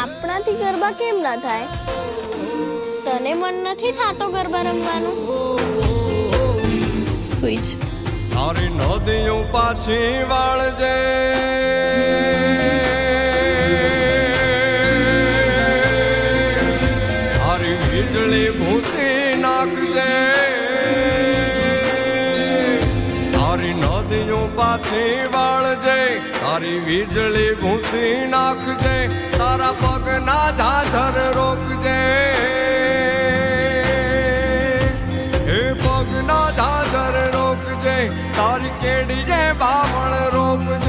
આપણાથી ગરબા કેમ ના થાય? તને મન નથી થાતો ગરબા રમવાનું? સ્વિચ તારી નદીઓ પાછી વાળજે, તારી વીજળી ભૂસી નાખજે, તારી નદીઓ પાછી વાળજે, તારી વીજળી ભૂસી નાખજે, તારા પગના ઝાઝર રોકજે, પગના ઝાઝર રોકજે, તારી કેડીએ બાવળ રોકજે.